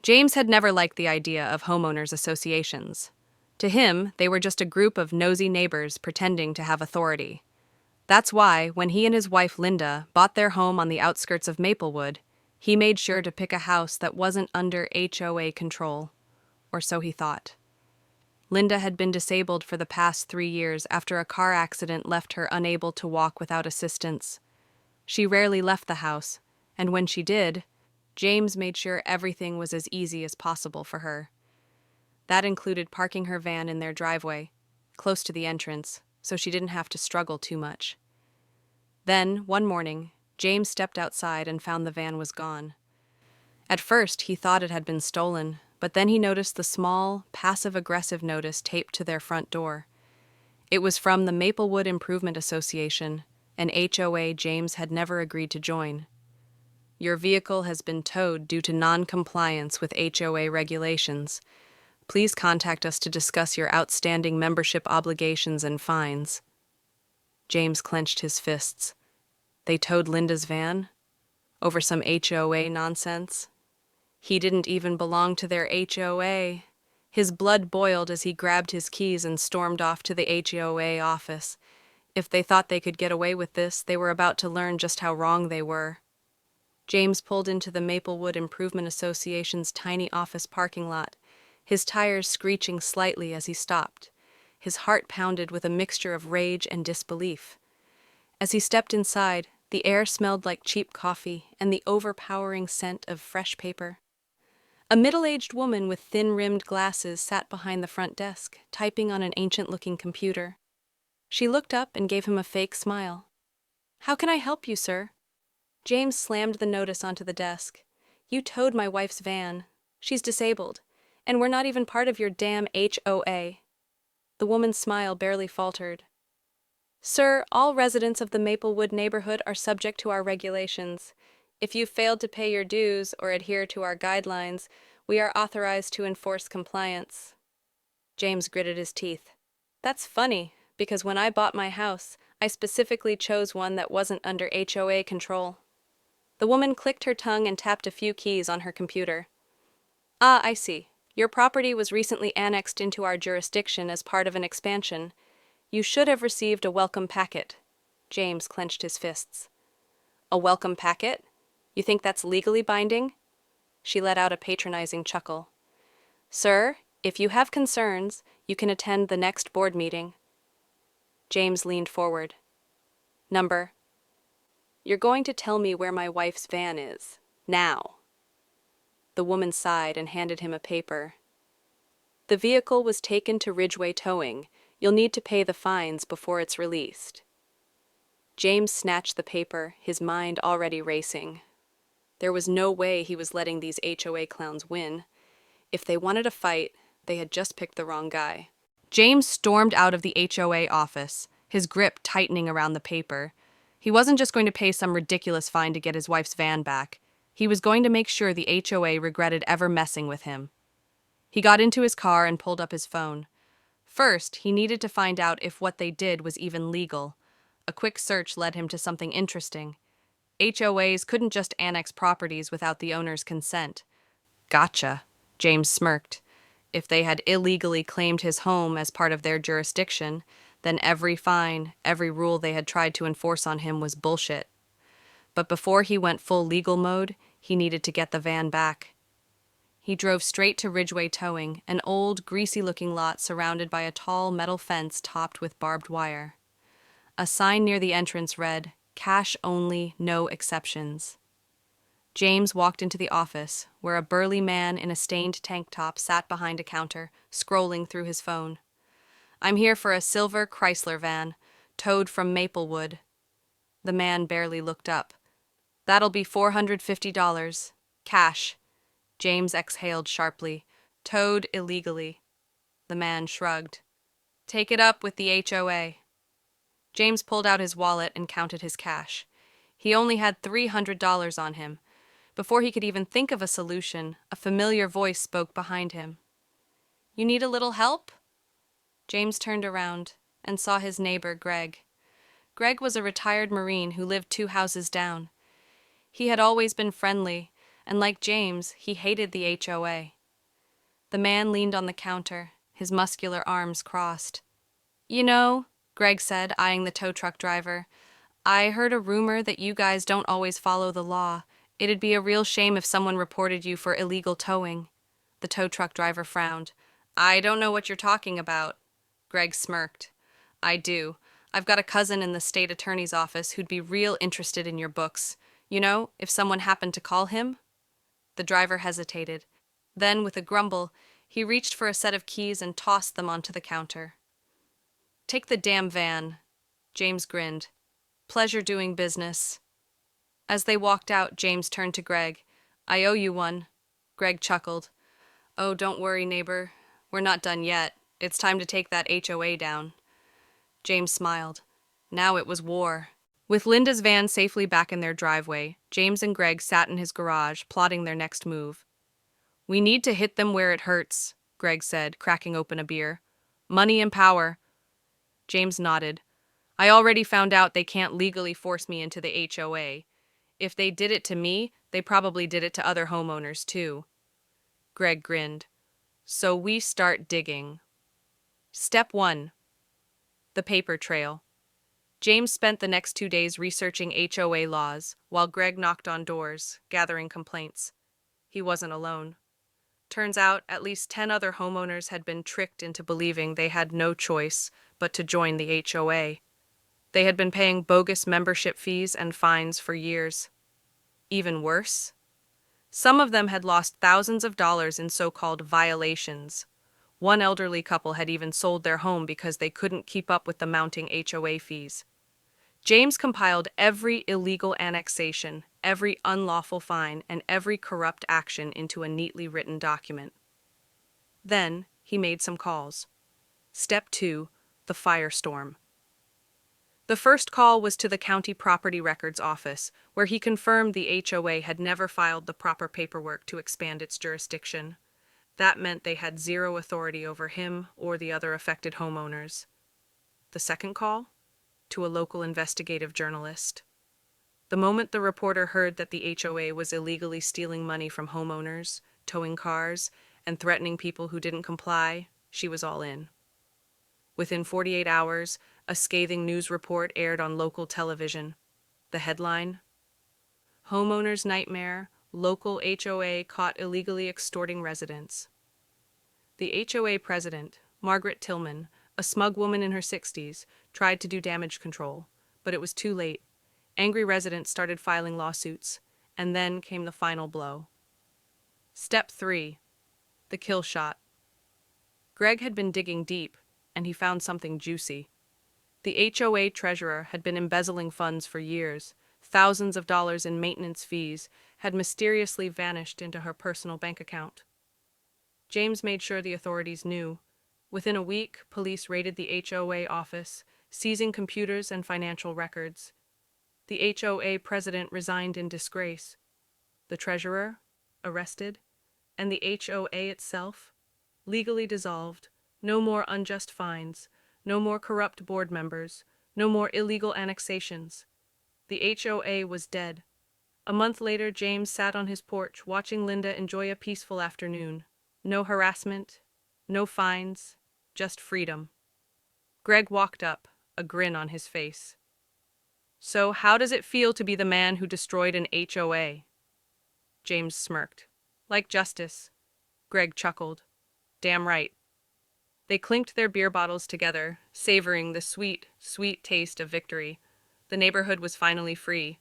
James had never liked the idea of homeowners associations. To him, they were just a group of nosy neighbors pretending to have authority. That's why, when he and his wife Linda bought their home on the outskirts of Maplewood, he made sure to pick a house that wasn't under HOA control. Or so he thought. Linda had been disabled for the past 3 years after a car accident left her unable to walk without assistance. She rarely left the house, and when she did, James made sure everything was as easy as possible for her. That included parking her van in their driveway, close to the entrance, so she didn't have to struggle too much. Then, one morning, James stepped outside and found the van was gone. At first, he thought it had been stolen, but then he noticed the small, passive-aggressive notice taped to their front door. It was from the Maplewood Improvement Association, an HOA James had never agreed to join. Your vehicle has been towed due to non-compliance with HOA regulations. Please contact us to discuss your outstanding membership obligations and fines. James clenched his fists. They towed Linda's van? Over some HOA nonsense? He didn't even belong to their HOA. His blood boiled as he grabbed his keys and stormed off to the HOA office. If they thought they could get away with this, they were about to learn just how wrong they were. James pulled into the Maplewood Improvement Association's tiny office parking lot, his tires screeching slightly as he stopped. His heart pounded with a mixture of rage and disbelief. As he stepped inside, the air smelled like cheap coffee and the overpowering scent of fresh paper. A middle-aged woman with thin-rimmed glasses sat behind the front desk, typing on an ancient-looking computer. She looked up and gave him a fake smile. "How can I help you, sir?" James slammed the notice onto the desk. "You towed my wife's van. She's disabled, and we're not even part of your damn HOA." The woman's smile barely faltered. "Sir, all residents of the Maplewood neighborhood are subject to our regulations. If you've failed to pay your dues or adhere to our guidelines, we are authorized to enforce compliance." James gritted his teeth. "That's funny, because when I bought my house, I specifically chose one that wasn't under HOA control." The woman clicked her tongue and tapped a few keys on her computer. "Ah, I see. Your property was recently annexed into our jurisdiction as part of an expansion. You should have received a welcome packet." James clenched his fists. "A welcome packet? You think that's legally binding?" She let out a patronizing chuckle. "Sir, if you have concerns, you can attend the next board meeting." James leaned forward. "Number. You're going to tell me where my wife's van is. Now." The woman sighed and handed him a paper. "The vehicle was taken to Ridgeway Towing. You'll need to pay the fines before it's released." James snatched the paper, his mind already racing. There was no way he was letting these HOA clowns win. If they wanted a fight, they had just picked the wrong guy. James stormed out of the HOA office, his grip tightening around the paper. He wasn't just going to pay some ridiculous fine to get his wife's van back. He was going to make sure the HOA regretted ever messing with him. He got into his car and pulled up his phone. First, he needed to find out if what they did was even legal. A quick search led him to something interesting. HOAs couldn't just annex properties without the owner's consent. Gotcha, James smirked. If they had illegally claimed his home as part of their jurisdiction, then every fine, every rule they had tried to enforce on him was bullshit. But before he went full legal mode, he needed to get the van back. He drove straight to Ridgeway Towing, an old, greasy-looking lot surrounded by a tall metal fence topped with barbed wire. A sign near the entrance read, "Cash only, no exceptions." James walked into the office, where a burly man in a stained tank top sat behind a counter, scrolling through his phone. "I'm here for a silver Chrysler van, towed from Maplewood." The man barely looked up. "That'll be $450. Cash." James exhaled sharply. "Towed illegally." The man shrugged. "Take it up with the HOA." James pulled out his wallet and counted his cash. He only had $300 on him. Before he could even think of a solution, a familiar voice spoke behind him. "You need a little help?" James turned around and saw his neighbor, Greg. Greg was a retired Marine who lived 2 houses down. He had always been friendly, and like James, he hated the HOA. The man leaned on the counter, his muscular arms crossed. You know, Greg said, eyeing the tow truck driver, I heard a rumor that you guys don't always follow the law. It'd be a real shame if someone reported you for illegal towing. The tow truck driver frowned. I don't know what you're talking about. Greg smirked. I do. I've got a cousin in the state attorney's office who'd be real interested in your books. You know, if someone happened to call him? The driver hesitated. Then, with a grumble, he reached for a set of keys and tossed them onto the counter. Take the damn van. James grinned. Pleasure doing business. As they walked out, James turned to Greg. I owe you one. Greg chuckled. Oh, don't worry, neighbor. We're not done yet. It's time to take that HOA down. James smiled. Now it was war. With Linda's van safely back in their driveway, James and Greg sat in his garage, plotting their next move. We need to hit them where it hurts, Greg said, cracking open a beer. Money and power. James nodded. I already found out they can't legally force me into the HOA. If they did it to me, they probably did it to other homeowners too. Greg grinned. So we start digging. Step 1. The paper trail. James spent the next 2 days researching HOA laws, while Greg knocked on doors, gathering complaints. He wasn't alone. Turns out at least 10 other homeowners had been tricked into believing they had no choice but to join the HOA. They had been paying bogus membership fees and fines for years. Even worse, some of them had lost thousands of dollars in so-called violations. One elderly couple had even sold their home because they couldn't keep up with the mounting HOA fees. James compiled every illegal annexation, every unlawful fine, and every corrupt action into a neatly written document. Then he made some calls. Step 2, the firestorm. The first call was to the County Property Records Office, where he confirmed the HOA had never filed the proper paperwork to expand its jurisdiction. That meant they had zero authority over him or the other affected homeowners. The second call? To a local investigative journalist. The moment the reporter heard that the HOA was illegally stealing money from homeowners, towing cars, and threatening people who didn't comply, she was all in. Within 48 hours, a scathing news report aired on local television. The headline? Homeowner's Nightmare, Local HOA Caught Illegally Extorting Residents. The HOA president, Margaret Tillman, a smug woman in her 60s, tried to do damage control, but it was too late. Angry residents started filing lawsuits, and then came the final blow. Step 3. The kill shot. Greg had been digging deep, and he found something juicy. The HOA treasurer had been embezzling funds for years. Thousands of dollars in maintenance fees had mysteriously vanished into her personal bank account. James made sure the authorities knew. Within a week, police raided the HOA office, seizing computers and financial records. The HOA president resigned in disgrace. The treasurer, arrested, and the HOA itself, legally dissolved. No more unjust fines, no more corrupt board members, no more illegal annexations. The HOA was dead. A month later, James sat on his porch watching Linda enjoy a peaceful afternoon. No harassment, no fines, just freedom. Greg walked up, a grin on his face. So, how does it feel to be the man who destroyed an HOA? James smirked. Like justice. Greg chuckled. Damn right. They clinked their beer bottles together, savoring the sweet, sweet taste of victory. The neighborhood was finally free.